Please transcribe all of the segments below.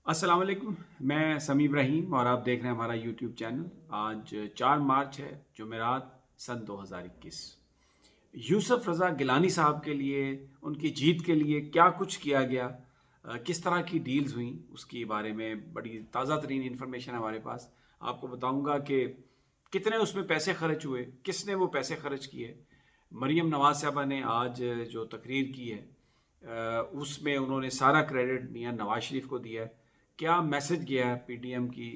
السلام علیکم، میں سمیع ابراہیم اور آپ دیکھ رہے ہیں ہمارا یوٹیوب چینل۔ آج 4 مارچ ہے، جمعرات، سن 2021۔ یوسف رضا گیلانی صاحب کے لیے، ان کی جیت کے لیے کیا کچھ کیا گیا، کس طرح کی ڈیلز ہوئیں، اس کے بارے میں بڑی تازہ ترین انفارمیشن ہمارے پاس۔ آپ کو بتاؤں گا کہ کتنے اس میں پیسے خرچ ہوئے، کس نے وہ پیسے خرچ کیے۔ مریم نواز صاحبہ نے آج جو تقریر کی ہے اس میں انہوں نے سارا کریڈٹ میاں نواز شریف کو دیا ہے۔ کیا میسج گیا ہے پی ٹی ایم کی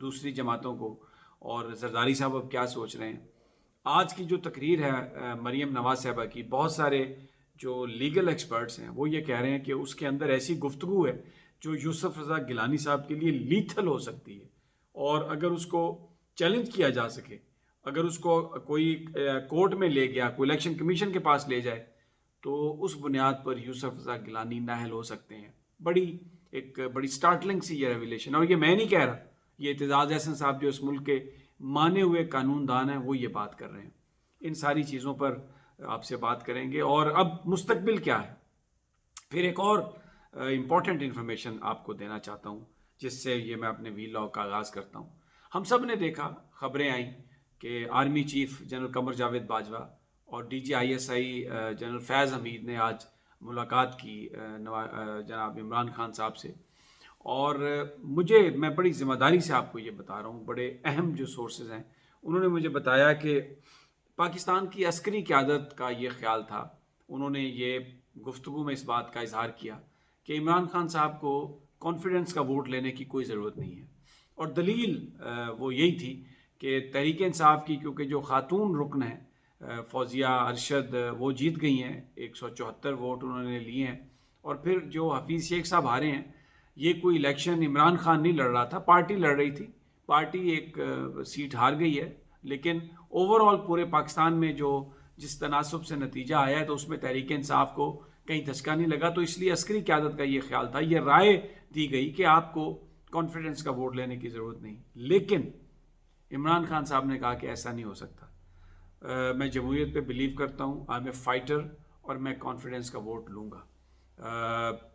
دوسری جماعتوں کو، اور زرداری صاحب اب کیا سوچ رہے ہیں۔ آج کی جو تقریر ہے مریم نواز صاحبہ کی، بہت سارے جو لیگل ایکسپرٹس ہیں وہ یہ کہہ رہے ہیں کہ اس کے اندر ایسی گفتگو ہے جو یوسف رضا گیلانی صاحب کے لیے لیتھل ہو سکتی ہے، اور اگر اس کو چیلنج کیا جا سکے، اگر اس کو کوئی کورٹ میں لے گیا، کوئی الیکشن کمیشن کے پاس لے جائے، تو اس بنیاد پر یوسف رضا گیلانی نااہل ہو سکتے ہیں۔ بڑی سٹارٹلنگ سی یہ ریویلیشن، اور یہ میں نہیں کہہ رہا، یہ اعتزاز احسن صاحب جو اس ملک کے مانے ہوئے قانون دان ہیں وہ یہ بات کر رہے ہیں۔ ان ساری چیزوں پر آپ سے بات کریں گے، اور اب مستقبل کیا ہے۔ پھر ایک اور امپورٹنٹ انفارمیشن آپ کو دینا چاہتا ہوں، جس سے یہ میں اپنے ویلاگ کا آغاز کرتا ہوں۔ ہم سب نے دیکھا، خبریں آئیں کہ army chief general Qamar Javed Bajwa اور D G I S I general Faiz Hameed نے آج ملاقات کی جناب عمران خان صاحب سے، اور میں بڑی ذمہ داری سے آپ کو یہ بتا رہا ہوں، بڑے اہم جو سورسز ہیں انہوں نے مجھے بتایا کہ پاکستان کی عسکری قیادت کا یہ خیال تھا، انہوں نے یہ گفتگو میں اس بات کا اظہار کیا کہ عمران خان صاحب کو کانفیڈنس کا ووٹ لینے کی کوئی ضرورت نہیں ہے، اور دلیل وہ یہی تھی کہ تحریک انصاف کی، کیونکہ جو خاتون رکن ہیں فوزیہ ارشد، وہ جیت گئی ہیں، 174 ووٹ انہوں نے لیے ہیں، اور پھر جو حفیظ شیخ صاحب ہارے ہیں، یہ کوئی الیکشن عمران خان نہیں لڑ رہا تھا، پارٹی لڑ رہی تھی، پارٹی ایک سیٹ ہار گئی ہے، لیکن اوور آل پورے پاکستان میں جس تناسب سے نتیجہ آیا ہے تو اس میں تحریک انصاف کو کہیں دھچکا نہیں لگا، تو اس لیے عسکری قیادت کا یہ خیال تھا، یہ رائے دی گئی کہ آپ کو کانفیڈنس کا ووٹ لینے کی ضرورت نہیں۔ لیکن عمران خان صاحب نے کہا کہ ایسا نہیں ہو سکتا، میں جمہوریت پہ بلیو کرتا ہوں، آئی ایم اے فائٹر، اور میں کانفیڈنس کا ووٹ لوں گا۔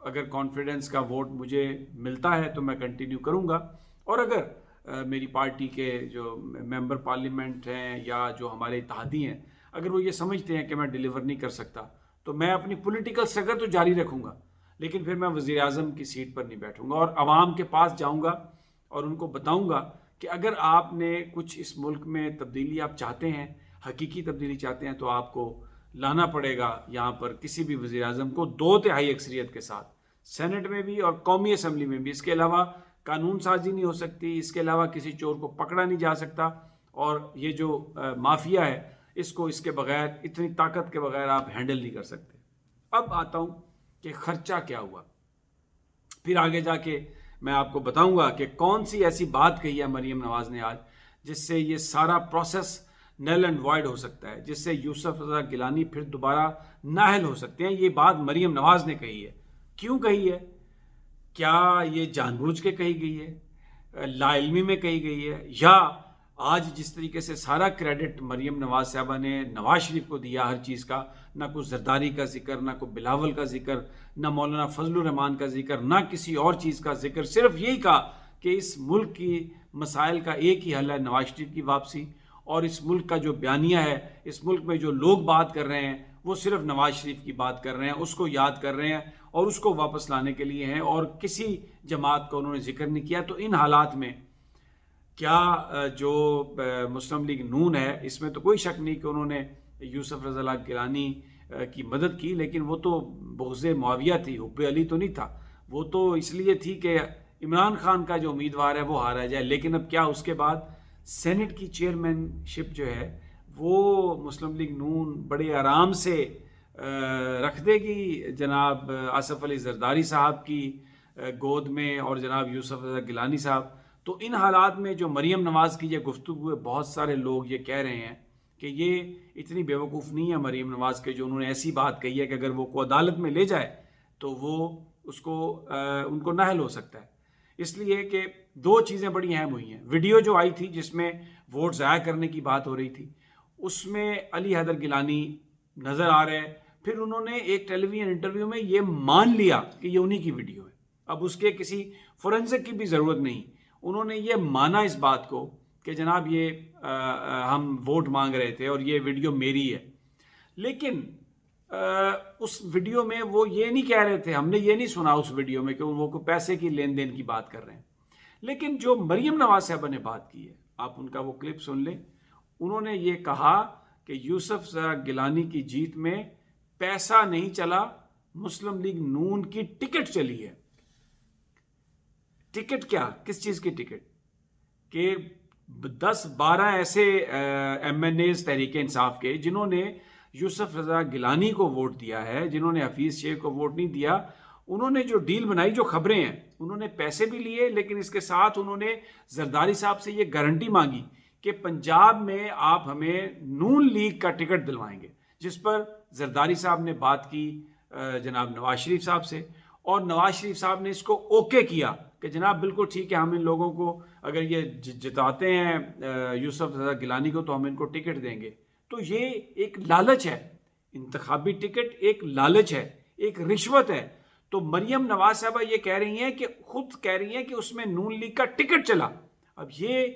اگر کانفیڈنس کا ووٹ مجھے ملتا ہے تو میں کنٹینیو کروں گا، اور اگر میری پارٹی کے جو ممبر پارلیمنٹ ہیں یا جو ہمارے اتحادی ہیں، اگر وہ یہ سمجھتے ہیں کہ میں ڈیلیور نہیں کر سکتا، تو میں اپنی پولیٹیکل سٹرگل تو جاری رکھوں گا، لیکن پھر میں وزیر اعظم کی سیٹ پر نہیں بیٹھوں گا، اور عوام کے پاس جاؤں گا اور ان کو بتاؤں گا کہ اگر آپ نے کچھ اس ملک میں تبدیلی آپ چاہتے ہیں، حقیقی تبدیلی چاہتے ہیں، تو آپ کو لانا پڑے گا یہاں پر کسی بھی وزیر اعظم کو 2/3 اکثریت کے ساتھ، سینٹ میں بھی اور قومی اسمبلی میں بھی۔ اس کے علاوہ قانون سازی نہیں ہو سکتی، اس کے علاوہ کسی چور کو پکڑا نہیں جا سکتا، اور یہ جو مافیا ہے اس کو اس کے بغیر، اتنی طاقت کے بغیر آپ ہینڈل نہیں کر سکتے۔ اب آتا ہوں کہ خرچہ کیا ہوا، پھر آگے جا کے میں آپ کو بتاؤں گا کہ کون سی ایسی بات کہی ہے مریم نواز نے آج جس سے یہ سارا پروسیس نیل اینڈ وائڈ ہو سکتا ہے، جس سے یوسف رضا گیلانی پھر دوبارہ نااہل ہو سکتے ہیں۔ یہ بات مریم نواز نے کہی ہے، کیوں کہی ہے؟ کیا یہ جان بوجھ کے کہی گئی ہے، لا علمی میں کہی گئی ہے، یا آج جس طریقے سے سارا کریڈٹ مریم نواز صاحبہ نے نواز شریف کو دیا ہر چیز کا، نہ کوئی زرداری کا ذکر، نہ کوئی بلاول کا ذکر، نہ مولانا فضل الرحمان کا ذکر، نہ کسی اور چیز کا ذکر، صرف یہی کہا کہ اس ملک کی مسائل کا ایک ہی حل ہے، نواز شریف کی واپسی، اور اس ملک کا جو بیانیہ ہے، اس ملک میں جو لوگ بات کر رہے ہیں وہ صرف نواز شریف کی بات کر رہے ہیں، اس کو یاد کر رہے ہیں اور اس کو واپس لانے کے لیے ہیں، اور کسی جماعت کو انہوں نے ذکر نہیں کیا۔ تو ان حالات میں کیا جو مسلم لیگ نون ہے، اس میں تو کوئی شک نہیں کہ انہوں نے یوسف رضا گیلانی کی مدد کی، لیکن وہ تو بغض معاویہ تھی، حب علی تو نہیں تھا، وہ تو اس لیے تھی کہ عمران خان کا جو امیدوار ہے وہ ہارا جائے۔ لیکن اب کیا اس کے بعد سینٹ کی چیئرمین شپ جو ہے وہ مسلم لیگ نون بڑے آرام سے رکھ دے گی جناب آصف علی زرداری صاحب کی گود میں، اور جناب یوسف رضا گیلانی صاحب؟ تو ان حالات میں جو مریم نواز کی یہ گفتگو ہے، بہت سارے لوگ یہ کہہ رہے ہیں کہ یہ اتنی بیوقوف نہیں ہے مریم نواز کے جو انہوں نے ایسی بات کہی ہے کہ اگر وہ کو عدالت میں لے جائے تو وہ ان کو نااہل ہو سکتا ہے۔ اس لیے کہ دو چیزیں بڑی اہم ہوئی ہیں۔ ویڈیو جو آئی تھی جس میں ووٹ ضائع کرنے کی بات ہو رہی تھی، اس میں علی حیدر گیلانی نظر آ رہے ہیں، پھر انہوں نے ایک ٹیلی ویژن انٹرویو میں یہ مان لیا کہ یہ انہی کی ویڈیو ہے، اب اس کے کسی فورنزک کی بھی ضرورت نہیں. انہوں نے یہ مانا اس بات کو کہ جناب یہ ہم ووٹ مانگ رہے تھے اور یہ ویڈیو میری ہے. لیکن اس ویڈیو میں وہ یہ نہیں کہہ رہے تھے, ہم نے یہ نہیں سنا اس ویڈیو میں کہ وہ کوئی پیسے کی لین دین کی بات کر رہے ہیں. لیکن جو مریم نواز صاحبہ نے بات کی ہے, آپ ان کا وہ کلپ سن لیں. انہوں نے یہ کہا کہ یوسف رضا گیلانی کی جیت میں پیسہ نہیں چلا, مسلم لیگ نون کی ٹکٹ چلی ہے. ٹکٹ کیا, کس چیز کی ٹکٹ؟ کہ 10-12 ایسے M N as Tehreek Insaf کے جنہوں نے یوسف رضا گیلانی کو ووٹ دیا ہے, جنہوں نے حفیظ شیخ کو ووٹ نہیں دیا, انہوں نے جو ڈیل بنائی, جو خبریں ہیں, انہوں نے پیسے بھی لیے, لیکن اس کے ساتھ انہوں نے زرداری صاحب سے یہ گارنٹی مانگی کہ پنجاب میں آپ ہمیں نون لیگ کا ٹکٹ دلوائیں گے, جس پر زرداری صاحب نے بات کی جناب نواز شریف صاحب سے, اور نواز شریف صاحب نے اس کو اوکے کیا کہ جناب بالکل ٹھیک ہے, ہم ان لوگوں کو اگر یہ جتاتے ہیں یوسف رضا گیلانی کو تو ہم ان کو ٹکٹ دیں گے. تو یہ ایک لالچ ہے, انتخابی ٹکٹ ایک لالچ ہے, ایک رشوت ہے. تو مریم نواز صاحبہ یہ کہہ رہی ہیں کہ خود کہہ رہی ہیں کہ اس میں نون لیگ کا ٹکٹ چلا. اب یہ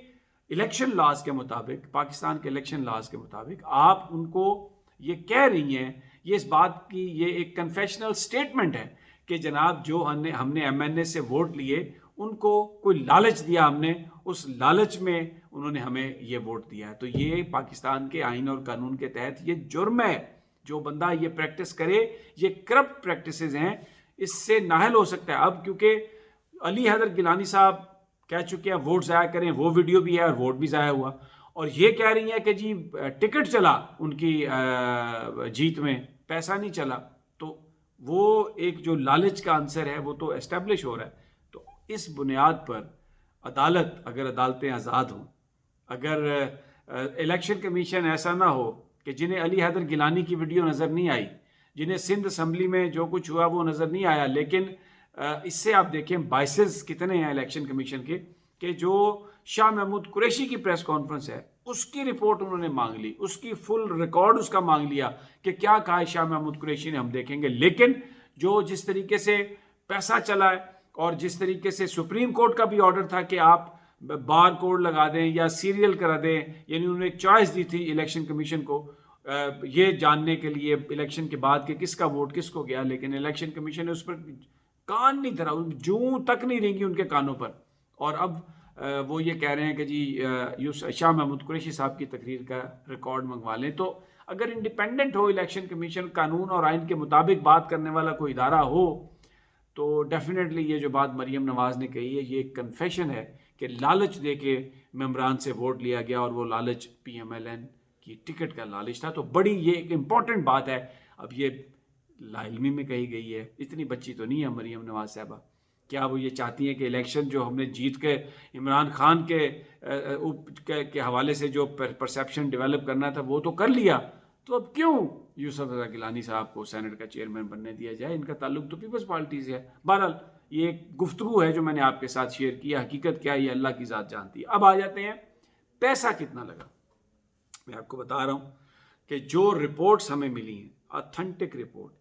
الیکشن لاز کے مطابق, پاکستان کے الیکشن لاز کے مطابق آپ ان کو یہ کہہ رہی ہیں, یہ اس بات کی یہ ایک کنفیشنل سٹیٹمنٹ ہے کہ جناب جو ہم نے ایم این اے سے ووٹ لیے ان کو کوئی لالچ دیا, ہم نے اس لالچ میں انہوں نے ہمیں یہ ووٹ دیا ہے. تو یہ پاکستان کے آئین اور قانون کے تحت یہ جرم ہے. جو بندہ یہ پریکٹس کرے, یہ کرپٹ پریکٹسز ہیں, اس سے نااہل ہو سکتا ہے. اب کیونکہ علی حیدر گیلانی صاحب کہہ چکے ہیں ووٹ ضائع کریں, وہ ویڈیو بھی ہے اور ووٹ بھی ضائع ہوا, اور یہ کہہ رہی ہیں کہ جی ٹکٹ چلا ان کی جیت میں, پیسہ نہیں چلا. تو وہ ایک جو لالچ کا عنصر ہے وہ تو اسٹیبلش ہو رہا ہے. تو اس بنیاد پر عدالت, اگر عدالتیں آزاد ہوں, اگر الیکشن کمیشن ایسا نہ ہو کہ جنہیں علی حیدر گیلانی کی ویڈیو نظر نہیں آئی, جنہیں سندھ اسمبلی میں جو کچھ ہوا وہ نظر نہیں آیا, لیکن اس سے آپ دیکھیں بائسز کتنے ہیں الیکشن کمیشن کے, کہ جو شاہ محمود قریشی کی پریس کانفرنس ہے اس کی رپورٹ انہوں نے مانگ لی, اس کی فل ریکارڈ اس کا مانگ لیا کہ کیا کہا ہے شاہ محمود قریشی نے, ہم دیکھیں گے. لیکن جو جس طریقے سے پیسہ چلا ہے اور جس طریقے سے سپریم کورٹ کا بھی آرڈر تھا کہ آپ بار کوڈ لگا دیں یا سیریل کرا دیں, یعنی انہوں نے ایک چوائس دی تھی الیکشن کمیشن کو یہ جاننے کے لیے الیکشن کے بعد کہ کس کا ووٹ کس کو گیا, لیکن الیکشن کمیشن نے اس پر کان نہیں دھرا, جوں تک نہیں رہیں گی ان کے کانوں پر. اور اب وہ یہ کہہ رہے ہیں کہ جی شاہ محمود قریشی صاحب کی تقریر کا ریکارڈ منگوا لیں. تو اگر انڈیپینڈنٹ ہو الیکشن کمیشن, قانون اور آئین کے مطابق بات کرنے والا کوئی ادارہ ہو, تو ڈیفینیٹلی یہ جو بات مریم نواز نے کہی ہے یہ ایک کنفیشن ہے کہ لالچ دے کے ممبران سے ووٹ لیا گیا, اور وہ لالچ پی ایم ایل این کی ٹکٹ کا لالچ تھا. تو بڑی یہ ایک امپورٹنٹ بات ہے. اب یہ لا علمی میں کہی گئی ہے, اتنی بچی تو نہیں ہے مریم نواز صاحبہ. کیا وہ یہ چاہتی ہیں کہ الیکشن جو ہم نے جیت کے عمران خان کے حوالے سے جو پرسیپشن ڈیولپ کرنا تھا وہ تو کر لیا, تو اب کیوں یوسف رضا گیلانی صاحب کو سینٹ کا چیئرمین بننے دیا جائے؟ ان کا تعلق تو پیپلز پارٹی سے ہے. بہرحال یہ ایک گفتگو ہے جو میں نے آپ کے ساتھ شیئر کیا, حقیقت کیا ہے یہ اللہ کی ذات جانتی ہے. اب آ جاتے ہیں پیسہ کتنا لگا. میں آپ کو بتا رہا ہوں کہ جو رپورٹس ہمیں ملی ہیں, اتھینٹک رپورٹ,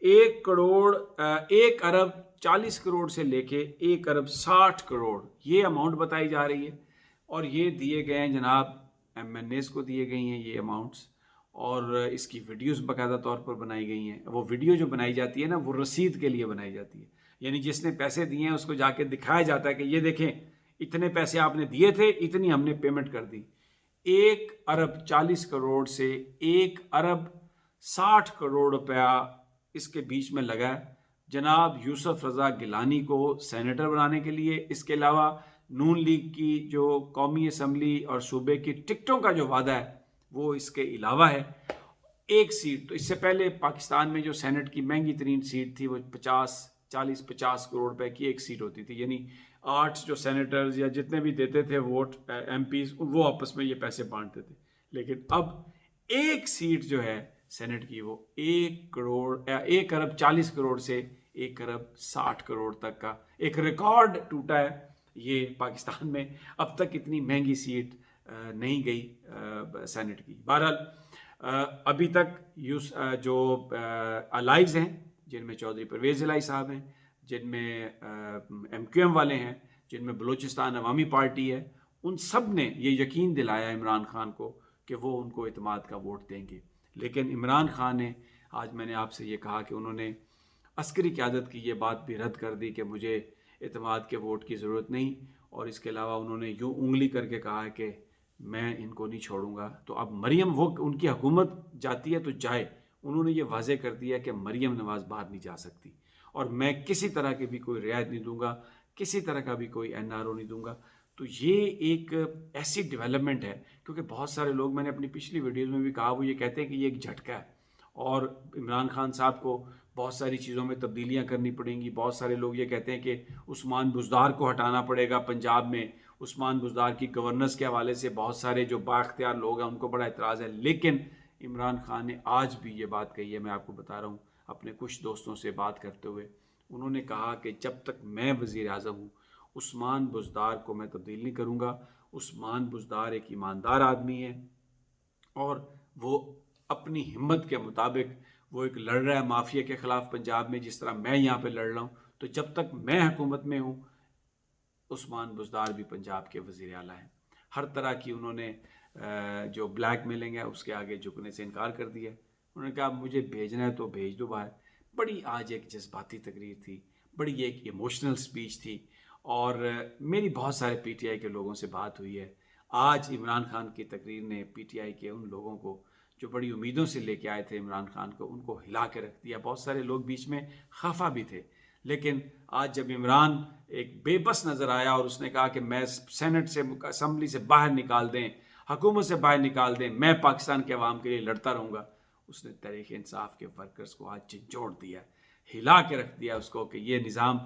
1 ارب 40 کروڑ سے لے کے 1 ارب 60 کروڑ یہ اماؤنٹ بتائی جا رہی ہے, اور یہ دیے گئے ہیں جناب ایم این ایز کو دیے گئی ہیں یہ اماؤنٹس, اور اس کی ویڈیوز باقاعدہ طور پر بنائی گئی ہیں. وہ ویڈیو جو بنائی جاتی ہے نا وہ رسید کے لیے بنائی جاتی ہے, یعنی جس نے پیسے دیے ہیں اس کو جا کے دکھایا جاتا ہے کہ یہ دیکھیں اتنے پیسے آپ نے دیے تھے, اتنی ہم نے پیمنٹ کر دی. 1 ارب 40 کروڑ سے 1 ارب 60 کروڑ روپیہ اس کے بیچ میں لگا ہے جناب یوسف رضا گیلانی کو سینیٹر بنانے کے لیے. اس کے علاوہ نون لیگ کی جو قومی اسمبلی اور صوبے کی ٹکٹوں کا جو وعدہ ہے وہ اس کے علاوہ ہے. 1 سیٹ, تو اس سے پہلے پاکستان میں جو سینٹ کی مہنگی ترین سیٹ تھی وہ 40-50 کروڑ روپے کی ایک سیٹ ہوتی تھی, یعنی 8 جو سینیٹرز یا جتنے بھی دیتے تھے ووٹ ایم پیز وہ آپس میں یہ پیسے بانٹتے تھے. لیکن اب 1 سیٹ جو ہے سینٹ کی وہ 1 ارب 40 کروڑ سے 1 ارب 60 کروڑ تک کا ایک ریکارڈ ٹوٹا ہے. یہ پاکستان میں اب تک اتنی مہنگی سیٹ نہیں گئی سینٹ کی. بہرحال ابھی تک جو الائز ہیں جن میں چودھری پرویز الہی صاحب ہیں, جن میں MQM والے ہیں، جن میں بلوچستان عوامی پارٹی ہے، ان سب نے یہ یقین دلایا عمران خان کو کہ وہ ان کو اعتماد کا ووٹ دیں گے۔ لیکن عمران خان نے، آج میں نے آپ سے یہ کہا کہ انہوں نے عسکری قیادت کی یہ بات بھی رد کر دی کہ مجھے اعتماد کے ووٹ کی ضرورت نہیں، اور اس کے علاوہ انہوں نے یوں انگلی کر کے کہا ہے کہ میں ان کو نہیں چھوڑوں گا۔ تو اب مریم، وہ ان کی حکومت جاتی ہے تو جائے، انہوں نے یہ واضح کر دیا کہ مریم نواز باہر نہیں جا سکتی، اور میں کسی طرح کی بھی کوئی رعایت نہیں دوں گا، کسی طرح کا بھی کوئی NRO نہیں دوں گا۔ تو یہ ایک ایسی ڈیولپمنٹ ہے، کیونکہ بہت سارے لوگ، میں نے اپنی پچھلی ویڈیوز میں بھی کہا، وہ یہ کہتے ہیں کہ یہ ایک جھٹکا ہے اور عمران خان صاحب کو بہت ساری چیزوں میں تبدیلیاں کرنی پڑیں گی۔ بہت سارے لوگ یہ کہتے ہیں کہ عثمان بزدار کو ہٹانا پڑے گا پنجاب میں، عثمان بزدار کی گورننس کے حوالے سے بہت سارے جو بااختیار لوگ ہیں ان کو بڑا اعتراض ہے۔ لیکن عمران خان نے آج بھی یہ بات کہی ہے، میں آپ کو بتا رہا ہوں اپنے کچھ دوستوں سے بات کرتے ہوئے، انہوں نے کہا کہ جب تک میں وزیر اعظم ہوں عثمان بزدار کو میں تبدیل نہیں کروں گا۔ عثمان بزدار ایک ایماندار آدمی ہے، اور وہ اپنی ہمت کے مطابق وہ ایک لڑ رہا ہے مافیا کے خلاف پنجاب میں، جس طرح میں یہاں پہ لڑ رہا ہوں۔ تو جب تک میں حکومت میں ہوں، عثمان بزدار بھی پنجاب کے وزیر اعلیٰ ہیں۔ ہر طرح کی انہوں نے جو بلیک میلنگ ہے اس کے آگے جھکنے سے انکار کر دیا۔ انہوں نے کہا مجھے بھیجنا ہے تو بھیج دو باہر۔ بڑی آج ایک جذباتی تقریر تھی، بڑی ایک ایموشنل سپیچ تھی، اور میری بہت سارے PTI کے لوگوں سے بات ہوئی ہے۔ آج عمران خان کی تقریر نے PTI کے ان لوگوں کو جو بڑی امیدوں سے لے کے آئے تھے عمران خان کو، ان کو ہلا کے رکھ دیا۔ بہت سارے لوگ بیچ میں خفا بھی تھے، لیکن آج جب عمران ایک بے بس نظر آیا اور اس نے کہا کہ میں سینٹ سے، اسمبلی سے باہر نکال دیں، حکومت سے باہر نکال دیں، میں پاکستان کے عوام کے لیے لڑتا رہوں گا، اس نے تحریک انصاف کے ورکرز کو آج جھنجھوڑ دیا، ہلا کے رکھ دیا اس کو کہ یہ نظام،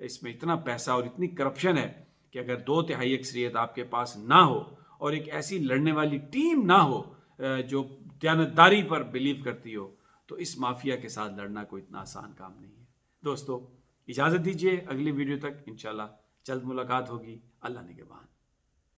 اس میں اتنا پیسہ اور اتنی کرپشن ہے کہ اگر 2/3 اکثریت آپ کے پاس نہ ہو اور ایک ایسی لڑنے والی ٹیم نہ ہو جو دیانتداری پر بلیو کرتی ہو، تو اس مافیا کے ساتھ لڑنا کوئی اتنا آسان کام نہیں ہے۔ دوستو اجازت دیجیے، اگلی ویڈیو تک انشاءاللہ جلد ملاقات ہوگی۔ اللہ نگہبان۔